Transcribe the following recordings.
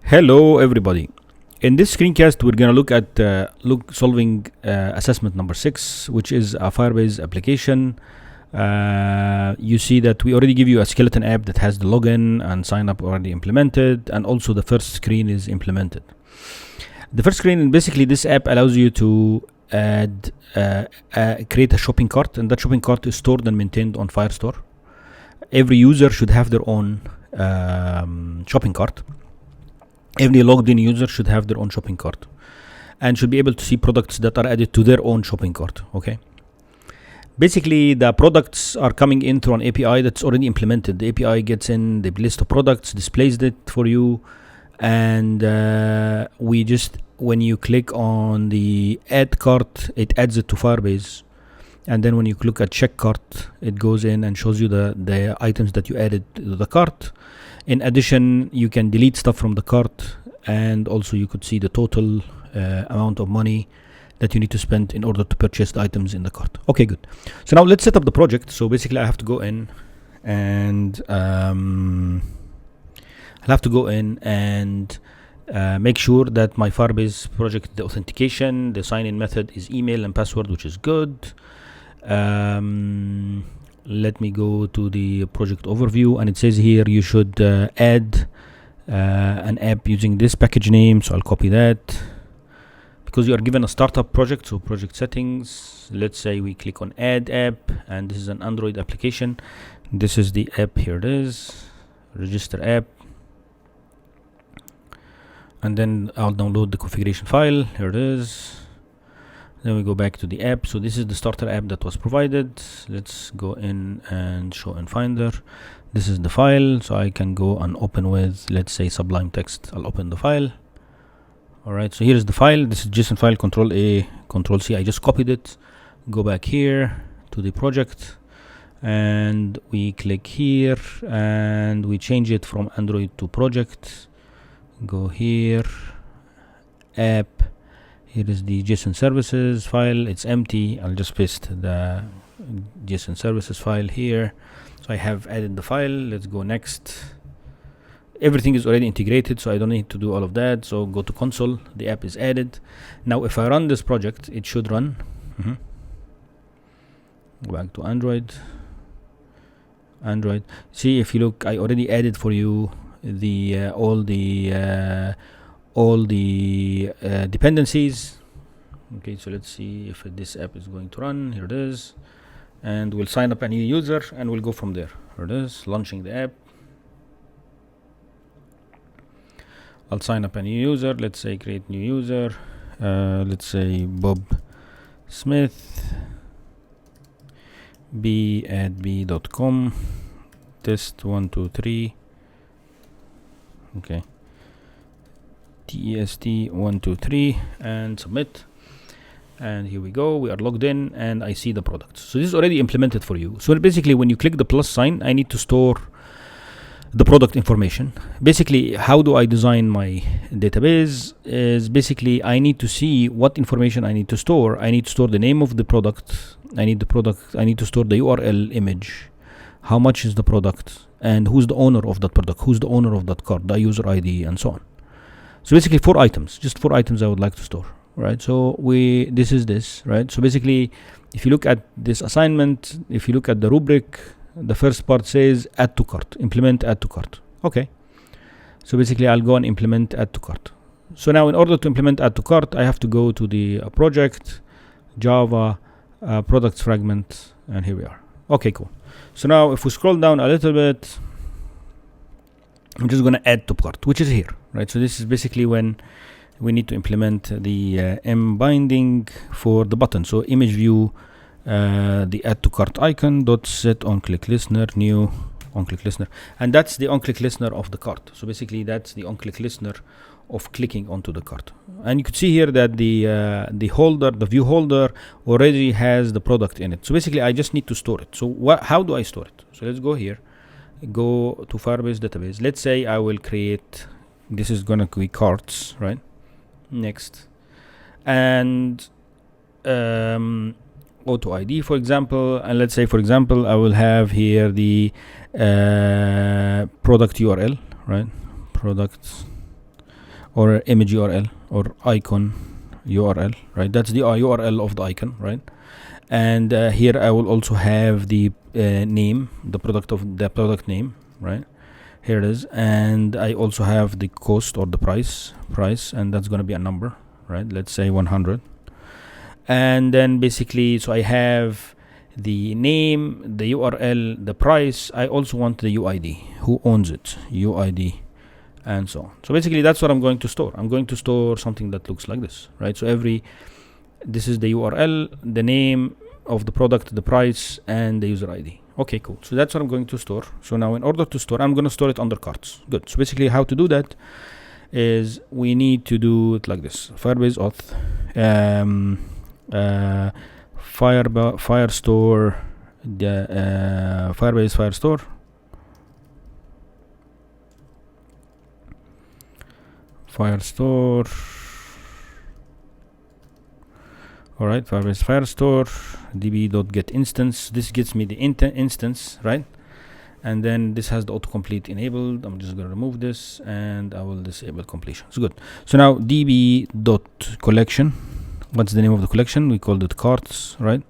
Hello everybody. In this screencast we're going to look at solving assessment number 6, which is a Firebase application. You see that we already give you a skeleton app that has the login and sign up already implemented, and also the first screen is implemented. The first screen, basically this app allows you to add create a shopping cart, and that shopping cart is stored and maintained on FireStore. Every user should have their own shopping cart. Every logged in user should have their own shopping cart and should be able to see products that are added to their own shopping cart. Okay. Basically, the products are coming in through an API that's already implemented. The API gets in the list of products, displays it for you, and when you click on the add cart, it adds it to Firebase. And then when you look at check cart, it goes in and shows you the items that you added to the cart. In addition, you can delete stuff from the cart, and also you could see the total amount of money that you need to spend in order to purchase the items in the cart. Okay, good. So now let's set up the project. So basically I have to go in and make sure that my Firebase project, the authentication, the sign-in method is email and password, which is good. Let me go to the project overview, and it says here you should add an app using this package name. So I'll copy that because you are given a startup project. So project settings, let's say we click on add app, and this is an Android application. This is the app, here it is, register app, and then I'll download the configuration file, here it is. Then we go back to the app. So this is the starter app that was provided. Let's go in and show in Finder. This is the file, so I can go and open with, let's say, Sublime Text. I'll open the file. All right, so here's the file. This is JSON file, Control A, Control C. I just copied it. Go back here to the project, and we click here, and we change it from Android to project. Go here, app. Here is the JSON services file. It's empty. I'll just paste the JSON services file here. So I have added the file. Let's go next. Everything is already integrated, so I don't need to do all of that. So go to console. The app is added. Now if I run this project, it should run. Go back to Android. See, if you look, I already added for you the all the dependencies. Okay, so let's see if this app is going to run. Here it is, and we'll sign up a new user and we'll go from there. Here it is, launching the app. I'll sign up a new user. Let's say create new user. Let's say Bob Smith, b@b.com, test 1 2 3. Okay, test 1 2 3, and submit. And here we go, we are logged in and I see the products. So this is already implemented for you. So basically when you click the plus sign, I need to store the product information. Basically, how do I design my database is basically I need to see what information I need to store. I need to store the name of the product. I need to store the URL image, how much is the product, and who's the owner of that product, who's the owner of that card, the user ID, and so on. So basically 4 items, just 4 items I would like to store, right? So this is this, right? So basically, if you look at this assignment, if you look at the rubric, the first part says add to cart, implement add to cart. Okay. So basically I'll go and implement add to cart. So now in order to implement add to cart, I have to go to the project, Java, products fragment, and here we are. Okay, cool. So now if we scroll down a little bit, I'm just going to add to cart, which is here, right? So this is basically when we need to implement the M binding for the button. So image view, the add to cart icon dot set on click listener, new on click listener, and that's the on click listener of the cart. So basically that's the on click listener of clicking onto the cart. And you could see here that the view holder already has the product in it. So basically I just need to store it. So how do I store it? So let's go here. Go to Firebase database. Let's say I will create, this is gonna be carts, right? Next, and auto ID, for example, and let's say, for example, I will have here the product URL, right? Products or image URL or icon URL, right? That's the URL of the icon, right? And here I will also have the name, the product name, right? Here it is. And I also have the cost or the price, and that's going to be a number, right? Let's say 100. And then basically, so I have the name, the URL, the price. I also want the UID, who owns it, UID, and so on. So basically that's what I'm going to store. I'm going to store something that looks like this, right? So this is the URL, the name of the product, the price, and the user ID. Okay, cool. So that's what I'm going to store. So now in order to store, I'm going to store it under carts. Good. So basically how to do that is we need to do it like this. Firebase Auth, FireStore, Firebase FireStore, alright, Firebase FireStore, db.get instance. This gets me the instance, right? And then this has the autocomplete enabled. I'm just gonna remove this and I will disable completion. So good. So now db.collection. What's the name of the collection? We called it carts, right?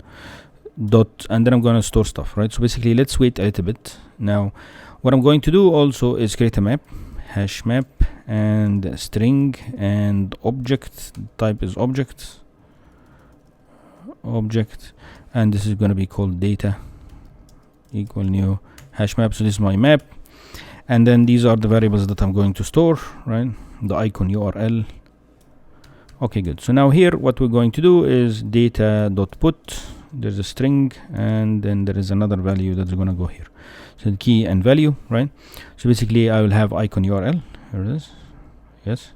And then I'm gonna store stuff, right? So basically let's wait a little bit. Now what I'm going to do also is create a map, hash map, and string, and object type is object, and this is going to be called data equal new hash map. So this is my map, and then these are the variables that I'm going to store, right? The icon URL. Okay, good. So now here what we're going to do is data.put, there's a string, and then there is another value that's going to go here. So the key and value, right? So basically I will have icon URL. Here it is. Yes.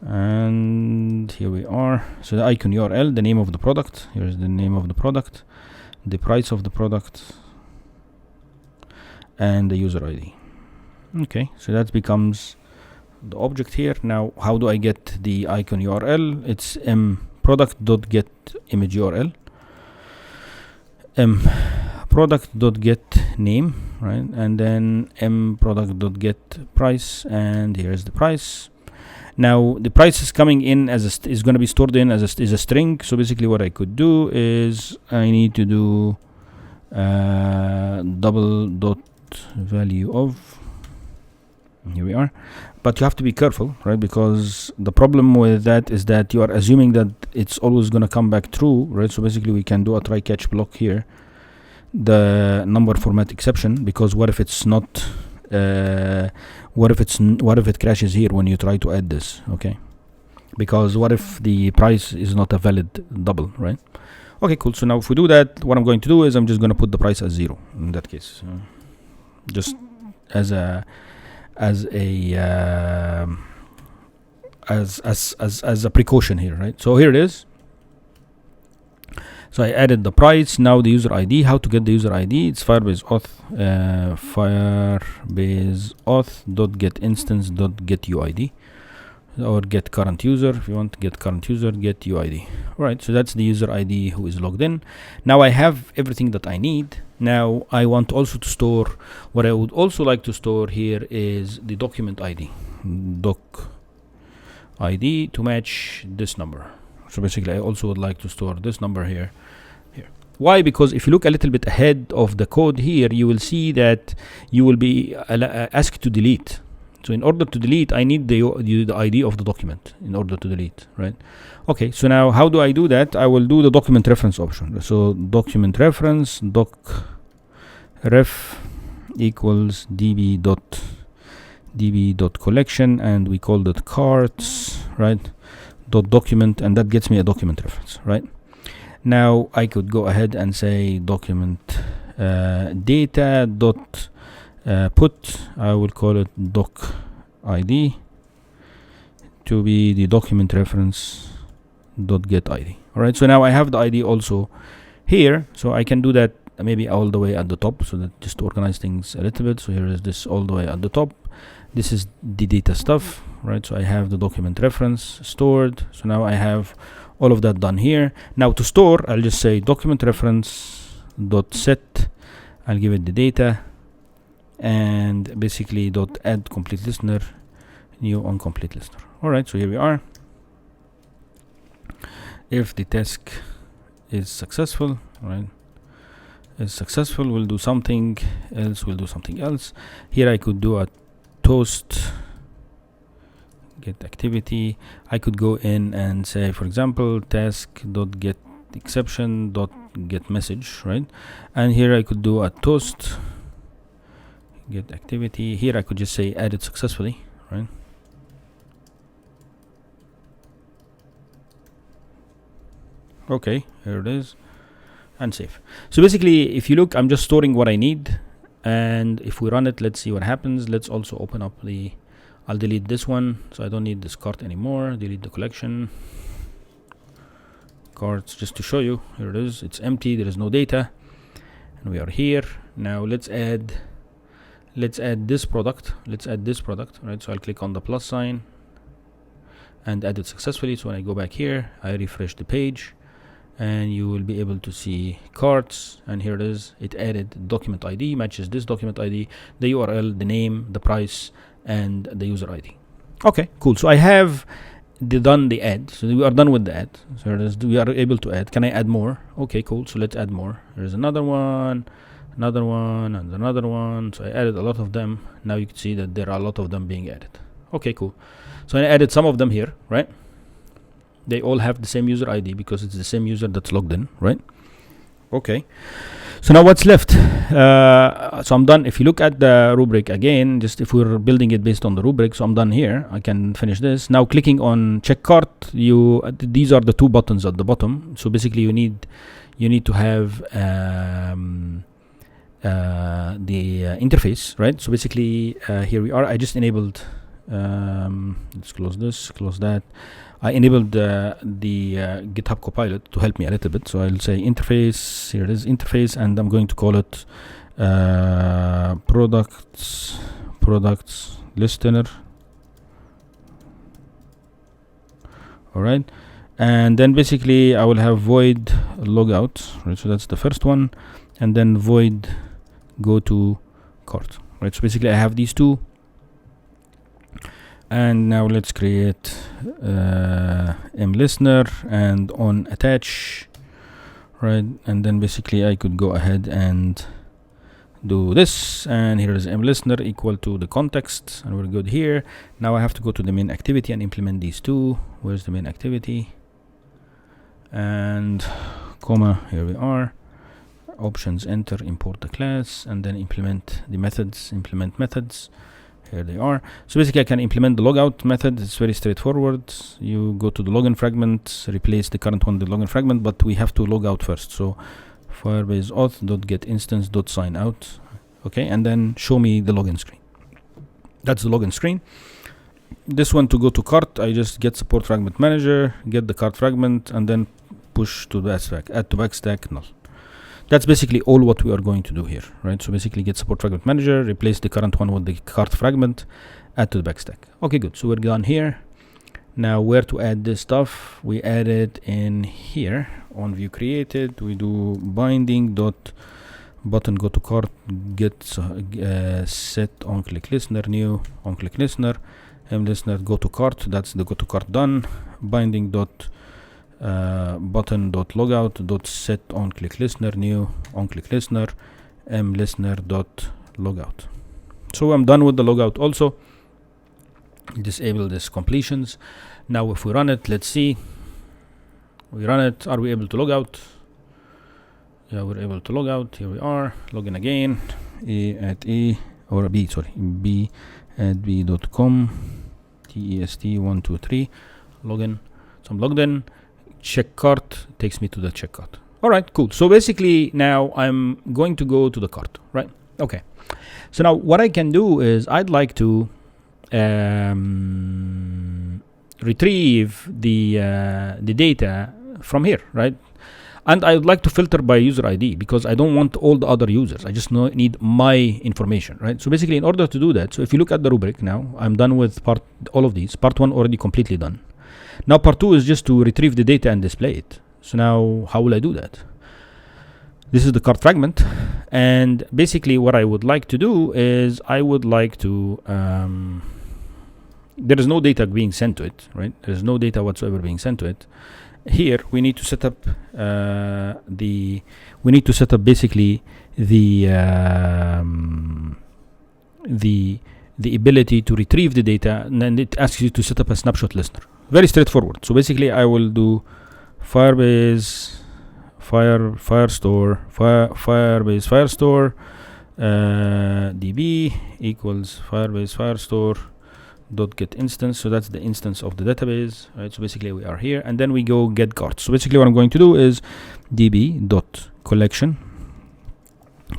And here we are. So the icon URL, the name of the product. Here is the name of the product, the price of the product, and the user ID. Okay, so that becomes the object here. Now how do I get the icon URL? It's product.get image URL, product.get name, right? And then product.get price, and here is the price. Now the price is coming in as is going to be stored in as a string. So basically what I could do is I need to do double dot value of, here we are. But you have to be careful, right? Because the problem with that is that you are assuming that it's always going to come back true, right? So basically we can do a try catch block here, the number format exception, because what if it's not what if it crashes here when you try to add this? Okay, because what if the price is not a valid double, right? Okay, cool. So now if we do that, what I'm going to do is I'm just going to put the price as 0 in that case, just as a precaution here, right? So here it is. So I added the price. Now the user ID. How to get the user ID? It's Firebase Auth, Firebase Auth.get instance.get UID, or get current user. If you want to get current user, get UID. All right. So that's the user ID who is logged in. Now I have everything that I need. Now I want also to store. What I would also like to store here is the document ID, doc ID, to match this number. So basically I also would like to store this number here. Why? Because if you look a little bit ahead of the code here, you will see that you will be asked to delete. So in order to delete, I need the ID of the document in order to delete, right? Okay, so now how do I do that? I will do the document reference option. So document reference, doc ref equals db.collection, and we call that carts, right? Document, and that gets me a document reference, right? Now I could go ahead and say document data dot put, I will call it doc ID to be the document reference dot get ID. All right, so now I have the ID also here, so I can do that maybe all the way at the top, so that just to organize things a little bit. So here is this all the way at the top. This is the data stuff, right? So I have the document reference stored. So now I have all of that done here. Now to store, I'll just say document reference dot set. I'll give it the data, and basically dot add complete listener new on complete listener. All right, so here we are. If the task is successful, right, we'll do something else, Here I could do a toast get activity. I could go in and say, for example, task.get exception.get message, right? And here I could do a toast get activity. Here I could just say added successfully, right? Okay, here it is, and save. So basically, if you look, I'm just storing what I need, and if we run it, let's see what happens. Let's also open up I'll delete this one, so I don't need this cart anymore. Delete the collection carts, just to show you. Here it is, it's empty, there is no data, and we are here. Now let's add this product, right? So I'll click on the plus sign and add it successfully. So when I go back here, I refresh the page, and you will be able to see carts, and here it is. It added document ID, matches this document ID, the URL, the name, the price, and the user ID. Okay, cool. So I have done the add. So we are done with the add. So here it is. We are able to add. Can I add more? Okay, cool. So let's add more. There's another one, and another one. So I added a lot of them. Now you can see that there are a lot of them being added. Okay, cool. So I added some of them here, right? They all have the same user ID because it's the same user that's logged in, right? Okay. So now what's left? So I'm done. If you look at the rubric again, just if we're building it based on the rubric, so I'm done here. I can finish this. Now clicking on check cart, these are the two buttons at the bottom. So basically you need to have the interface, right? So basically here we are. I just enabled, let's close this, close that. I enabled the GitHub Copilot to help me a little bit. So I'll say interface, here it is, interface, and I'm going to call it products listener. All right. And then basically I will have void logout, right? So that's the first one. And then void go to cart, right? So basically I have these two. And now let's create mListener and on attach, right? And then basically I could go ahead and do this, and here is mListener equal to the context, and we're good here. Now I have to go to the main activity and implement these two. Where's the main activity? And comma, here we are. Options, enter, import the class, and then implement the methods, implement methods. Here they are. So basically I can implement the logout method. It's very straightforward. You go to the login fragment, replace the current one with the login fragment, but we have to log out first. So Firebase auth.getInstance.sign out. Okay, and then show me the login screen. That's the login screen. This one to go to cart, I just get support fragment manager, get the cart fragment, and then push to the backstack, add to backstack, null. That's basically all what we are going to do here, right? So basically get support fragment manager, replace the current one with the cart fragment, add to the backstack. Okay, good. So we're done here. Now where to add this stuff? We add it in here on view created. We do binding dot button go to cart get set on click listener new on click listener mListener go to cart. That's the go to cart done. Binding dot button dot logout dot set on click listener new on click listener mListener dot logout. So I'm done with the logout also. Disable this completions. Now if we run it, let's see. We run it. Are we able to log out? Yeah, we're able to log out. Here we are. Login again. B at b.com. TEST123. Login. So I'm logged in. Check cart takes me to the check cart. All right, cool. So basically now I'm going to go to the cart, right? Okay. So now what I can do is I'd like to retrieve the data from here, right? And I would like to filter by user ID because I don't want all the other users. I just need my information, right? So basically in order to do that, so if you look at the rubric now, I'm done with all of these. Part one already completely done. Now part two is just to retrieve the data and display it. So now how will I do that? This is the cart fragment, and basically what I would like to do is I would like to there is no data being sent to it, right? There is no data whatsoever being sent to it. Here we need to set up basically the ability to retrieve the data, and then it asks you to set up a snapshot listener. Very straightforward. So basically I will do Firebase FireStore db equals Firebase FireStore dot get instance. So that's the instance of the database, right? So basically we are here, and then we go get carts. So basically what I'm going to do is db dot collection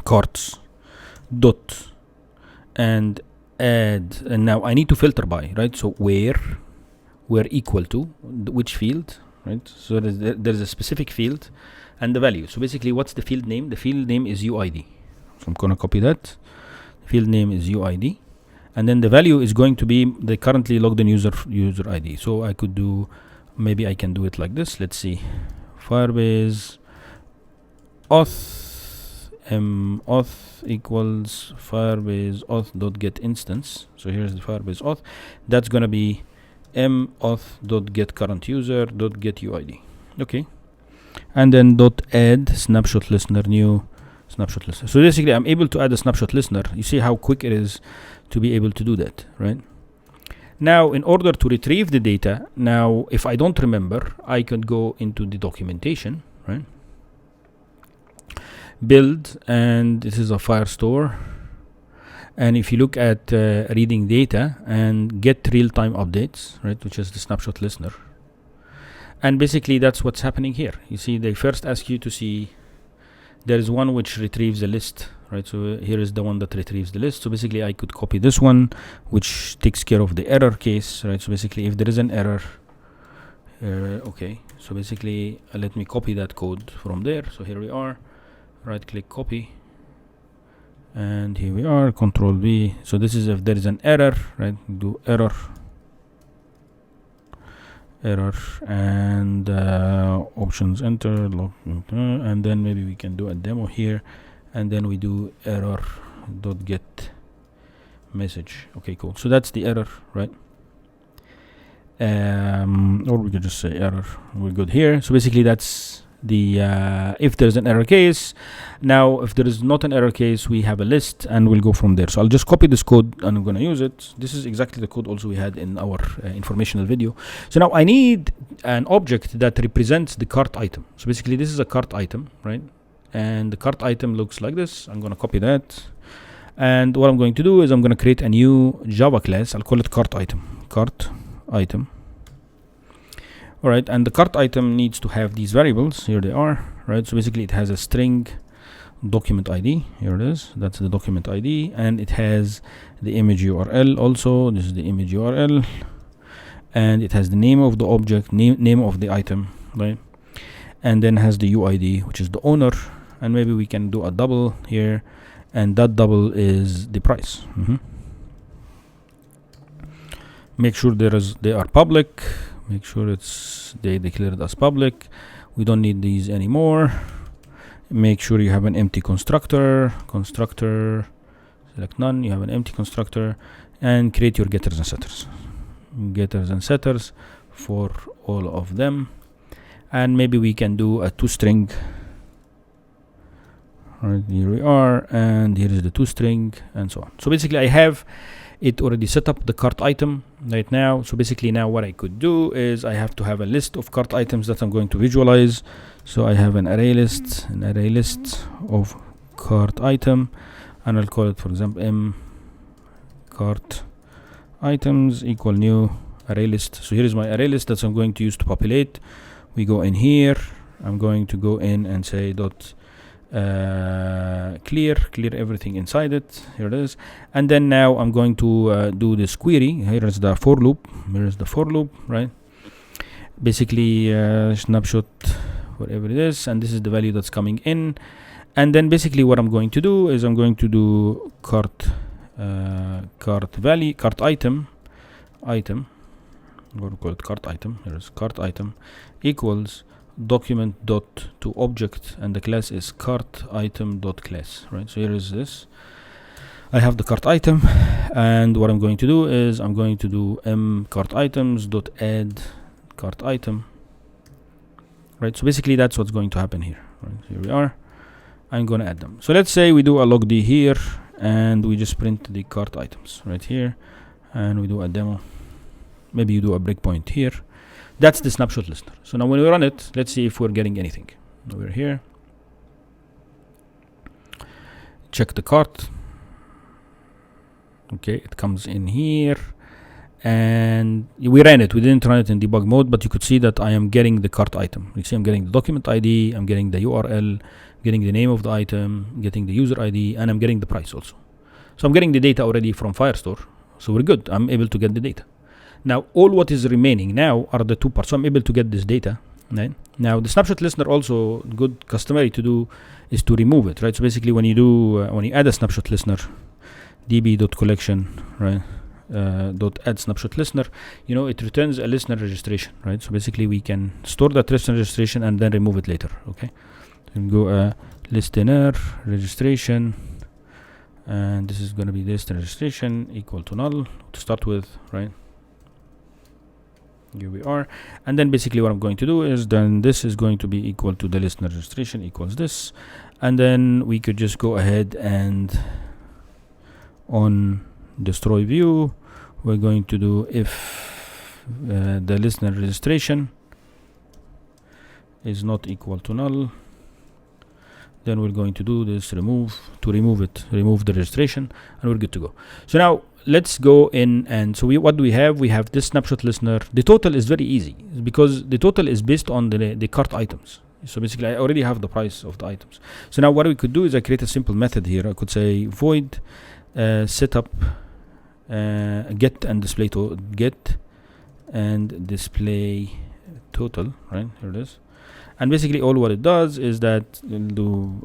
carts dot and add, and now I need to filter by, right? So where equal to which field, right? So there's a specific field and the value. So basically what's the field name? The field name is UID. So I'm gonna copy that. The field name is UID, and then the value is going to be the currently logged in user ID. So I could do, maybe I can do it like this. Let's see, Firebase auth auth equals Firebase auth dot get instance. So here's the Firebase auth. That's gonna be auth dot get current user dot get UID. Okay, and then dot add snapshot listener, new snapshot listener. So basically I'm able to add a snapshot listener. You see how quick it is to be able to do that, right? Now in order to retrieve the data, now if I don't remember, I could go into the documentation, right? Build, and this is a FireStore, and if you look at reading data and get real-time updates, right, which is the snapshot listener, and basically that's what's happening here. You see they first ask you to see, there is one which retrieves a list, right? So here is the one that retrieves the list. So basically I could copy this one, which takes care of the error case, right? So basically if there is an error, okay, so basically let me copy that code from there. So here we are, right click copy, and here we are, Control V. So this is if there is an error, right? Do error, and options enter, and then maybe we can do a demo here, and then we do error dot get message. Okay, cool. So that's the error, right? Or we could just say error. We're good here. So basically that's the if there's an error case. Now if there is not an error case, we have a list, and we'll go from there. So I'll just copy this code and I'm going to use it. This is exactly the code also we had in our informational video. So now I need an object that represents the cart item. So basically this is a cart item, right? And the cart item looks like this. I'm going to copy that, and what I'm going to do is I'm going to create a new Java class. I'll call it cart item. All right, and the cart item needs to have these variables. Here they are, right? So basically it has a string document ID. Here it is. That's the document ID, and it has the image URL also. This is the image URL, and it has the name of the object, name of the item, right? And then has the UID, which is the owner, and maybe we can do a double here, and that double is the price. Make sure they are public. Make sure they declared as public. We don't need these anymore. Make sure you have an empty constructor. Select none. You have an empty constructor, and create your getters and setters for all of them. And maybe we can do a toString. Right, here we are, and here is the toString, and so on. So basically I have it already set up the cart item right now. So basically now what I could do is I have to have a list of cart items that I'm going to visualize. So I have an array list of cart item, and I'll call it, for example, m cart items equal new array list. So here is my array list that I'm going to use to populate. We go in here. I'm going to go in and say dot clear everything inside it. Here it is. And then now I'm going to do this query. Here is the for loop. Right? Basically snapshot whatever it is, and this is the value that's coming in. And then basically what I'm going to do is I'm going to do cart item, I'm going to call it cart item. Here is cart item equals document dot to object, and the class is cart item dot class, right? So here is this. I have the cart item, and what I'm going to do is I'm going to do cart items dot add cart item. Right, so basically that's what's going to happen here. Right, here we are. I'm going to add them. So let's say we do a logd here, and we just print the cart items right here, and we do a demo. Maybe you do a breakpoint here. That's the snapshot listener. So now when we run it, let's see if we're getting anything. We're here. Check the cart. Okay, it comes in here, and we ran it. We didn't run it in debug mode, but you could see that I am getting the cart item. You see I'm getting the document ID, I'm getting the URL, getting the name of the item, getting the user ID, and I'm getting the price also. So I'm getting the data already from FireStore. So we're good. I'm able to get the data. Now, all what is remaining now are the two parts. So I'm able to get this data. Right? Now, the snapshot listener also good customary to do is to remove it. Right. So basically, when you do when you add a snapshot listener, db.collection, right, dot add snapshot listener, it returns a listener registration. Right. So basically, we can store that listener registration and then remove it later. Okay. So we can go listener registration, and this is going to be listener registration equal to null to start with. Right. Here we are, and then basically what I'm going to do is then this is going to be equal to the listener registration equals this, and then we could just go ahead and on destroy view we're going to do if the listener registration is not equal to null, then we're going to do this remove the registration, and we're good to go. So now let's go in, and so what do we have? We have this snapshot listener. The total is very easy because the total is based on the cart items. So basically I already have the price of the items. So now what we could do is I create a simple method here. I could say void setup get and display total, right? Here it is. And basically all what it does is that it'll do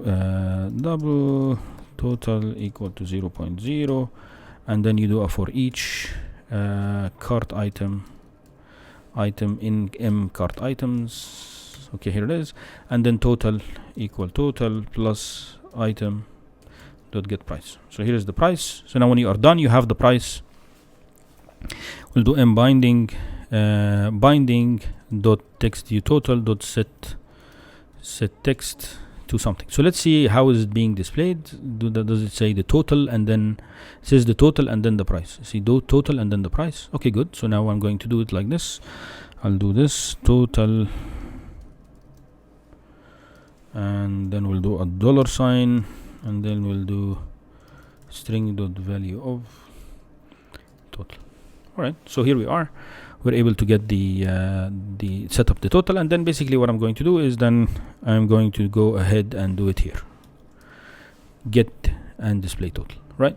double total equal to 0.0, and then you do a for each cart item in cart items. Okay, here it is, and then total equal total plus item dot get price. So here is the price. So now when you are done, you have the price. We'll do binding dot text view total dot set text to something. So let's see how is it being displayed. Does it say the total and then it says the total and then the price? See, do total and then the price. Okay, good. So now I'm going to do it like this. I'll do this total, and then we'll do a dollar sign, and then we'll do string dot value of total. All right. So here we are. We're able to get the set up the total, and then basically what I'm going to do is then I'm going to go ahead and do it here. Get and display total, right?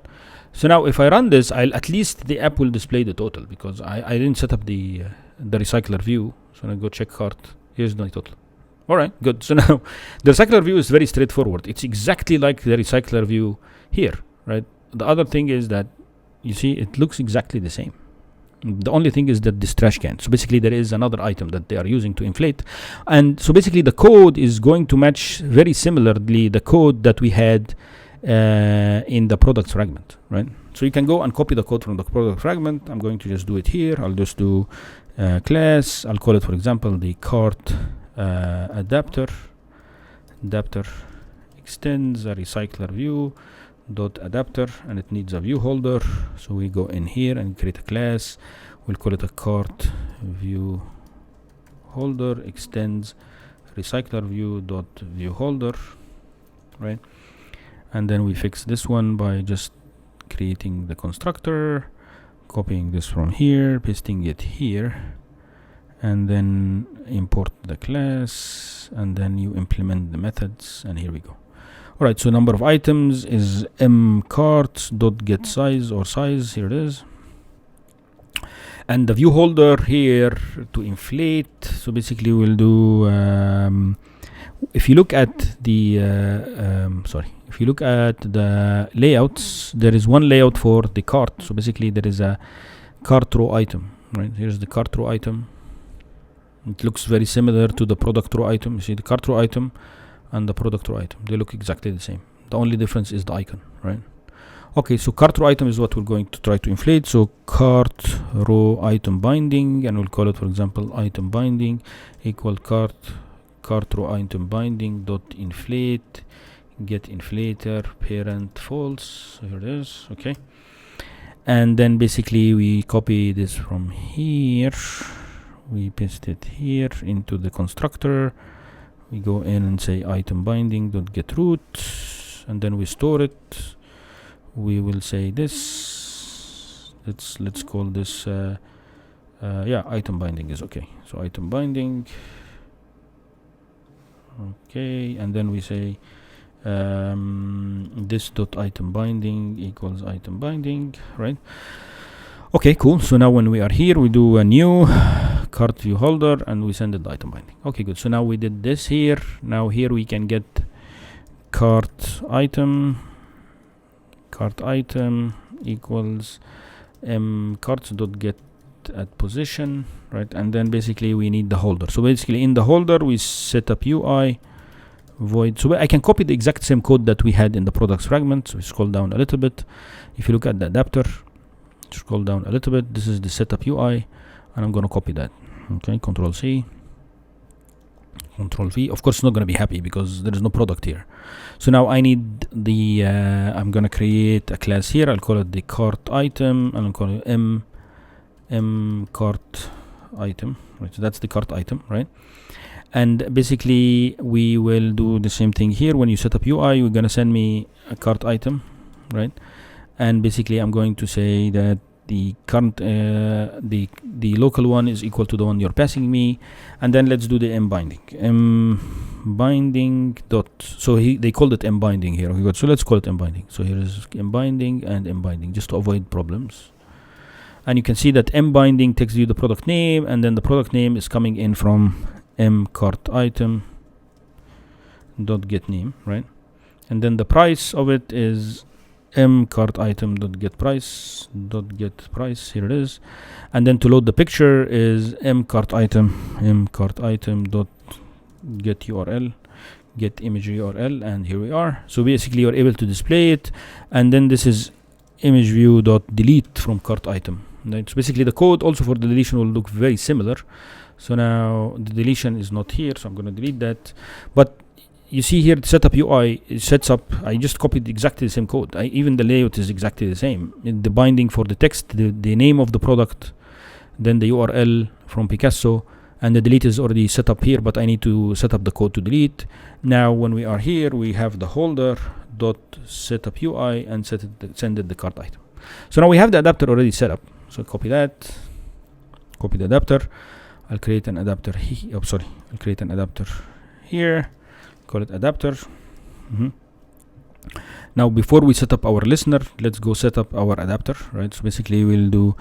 So now if I run this, at least the app will display the total because I didn't set up the recycler view. So I go check cart. Here's the total. All right, good. So now the recycler view is very straightforward. It's exactly like the recycler view here, right? The other thing is that you see it looks exactly the same. The only thing is that this trash can. So basically there is another item that they are using to inflate. And so basically the code is going to match very similarly the code that we had in the product fragment, right? So you can go and copy the code from the product fragment. I'm going to just do it here. I'll just do class. I'll call it, for example, the cart adapter extends a recycler view dot adapter, and it needs a view holder. So we go in here and create a class. We'll call it a cart view holder extends recycler view dot view holder, right? And then we fix this one by just creating the constructor, copying this from here, pasting it here, and then import the class, and then you implement the methods, and here we go. All right, so number of items is mcart.getSize or size. Here it is. And the view holder here to inflate. So basically we'll do, if you look at the, if you look at the layouts, there is one layout for the cart. So basically there is a cart row item, right? Here's the cart row item. It looks very similar to the product row item. You see the cart row item and the product row item, they look exactly the same. The only difference is the icon, right? Okay, so cart row item is what we're going to try to inflate. So cart row item binding, and we'll call it, for example, item binding equal cart row item binding dot inflate get inflator parent false. So here it is. Okay, and then basically we copy this from here, we paste it here into the constructor. We go in and say item binding dot get root, and then we store it. We will say this. Let's call this item binding is okay. So item binding. Okay, and then we say this dot item binding equals item binding, right? Okay, cool. So now when we are here, we do a new cart view holder and we send it the item binding. Okay, good. So now we did this here. Now here we can get cart item equals carts dot get at position, right? And then basically we need the holder. So basically in the holder we set up UI void. So I can copy the exact same code that we had in the products fragment. So we scroll down a little bit. If you look at the adapter, scroll down a little bit, this is the setup UI, and I'm going to copy that. Okay, Control C, Control V. Of course, it's not going to be happy because there is no product here. So now I need the I'm going to create a class here. I'll call it the cart item, and I'll call it m cart item, right? So that's the cart item, right? And basically we will do the same thing here. When you set up UI, you're going to send me a cart item, right? And basically I'm going to say that the current the local one is equal to the one you're passing me, and then let's do the m binding dot. So they called it m binding here. Okay, good. So let's call it m binding. So here is m binding and m binding, just to avoid problems. And you can see that m binding takes you the product name, and then the product name is coming in from m cart item dot get name, right? And then the price of it is m cart item dot get price. Here it is. And then to load the picture is m cart item dot get URL, get image URL, and here we are. So basically you're able to display it, and then this is image view dot delete from cart item. Right? So basically the code also for the deletion will look very similar. So now the deletion is not here, so I'm going to delete that. But you see here the setup UI, it sets up, I just copied exactly the same code. Even the layout is exactly the same. The binding for the text, the name of the product, then the URL from Picasso, and the delete is already set up here, but I need to set up the code to delete. Now when we are here, we have the holder dot setup UI and send it the cart item. So now we have the adapter already set up. So copy that, copy the adapter. I'll create an adapter here. I'll create an adapter here. Call it adapter. Now before we set up our listener, let's go set up our adapter, right? So basically we'll do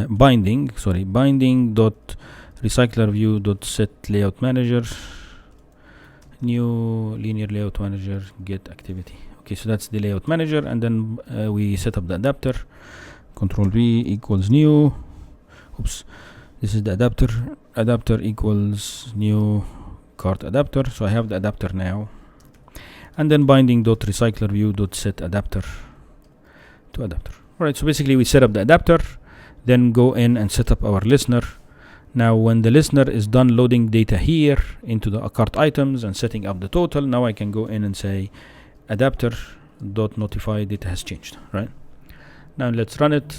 binding dot recycler view dot set layout manager, new linear layout manager, get activity. Okay, so that's the layout manager, and then we set up the adapter. Control V equals new. Oops, this is the adapter equals new cart adapter. So I have the adapter now, and then binding dot recycler view dot set adapter to adapter. All right, so basically we set up the adapter, then go in and set up our listener. Now when the listener is done loading data here into the cart items and setting up the total, now I can go in and say adapter dot notify data has changed, right? Now let's run it.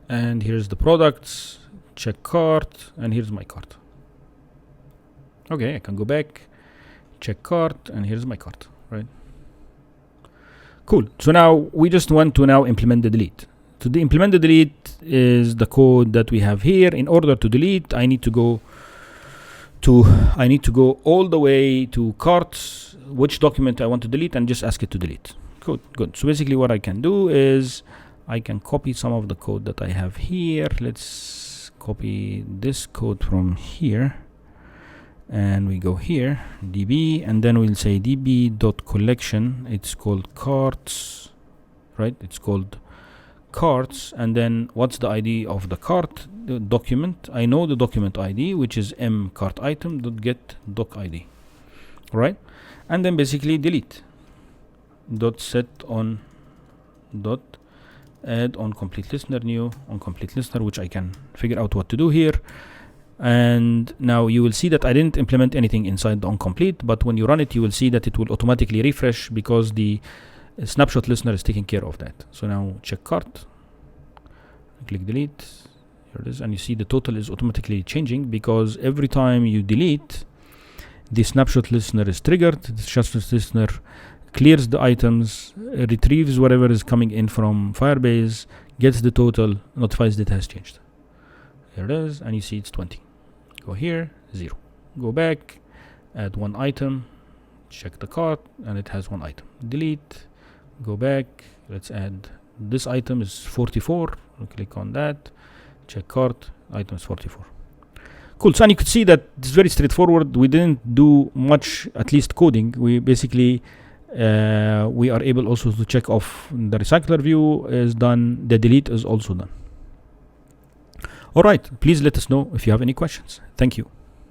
And here's the products, check cart, and here's my cart. Okay, I can go back, check cart, and here's my cart, right? Cool. So now we just want to now implement the delete. So the implement the delete is the code that we have here. In order to delete, I need to go all the way to carts, which document I want to delete, and just ask it to delete. Good. So basically what I can do is I can copy some of the code that I have here. Let's copy this code from here, and we go here, db, and then we'll say db.collection. It's called carts, right? It's called carts. And then what's the ID of the cart? The document. I know the document ID, which is mCartItem.getDocID. All right, and then basically delete dot set on dot add on complete listener, new on complete listener, which I can figure out what to do here. And now you will see that I didn't implement anything inside the onComplete, but when you run it, you will see that it will automatically refresh because the snapshot listener is taking care of that. So now check cart, click delete, here it is, and you see the total is automatically changing because every time you delete, the snapshot listener is triggered. The snapshot listener clears the items, retrieves whatever is coming in from Firebase, gets the total, notifies that it has changed. Here it is, and you see it's 20. Go here, 0. Go back, add one item, check the cart, and it has one item. Delete, go back, let's add this item is 44. We'll click on that, check cart, item is 44. Cool, so and you could see that it's very straightforward. We didn't do much, at least coding. We basically we are able also to check off the recycler view is done, the delete is also done. All right, please let us know if you have any questions. Thank you.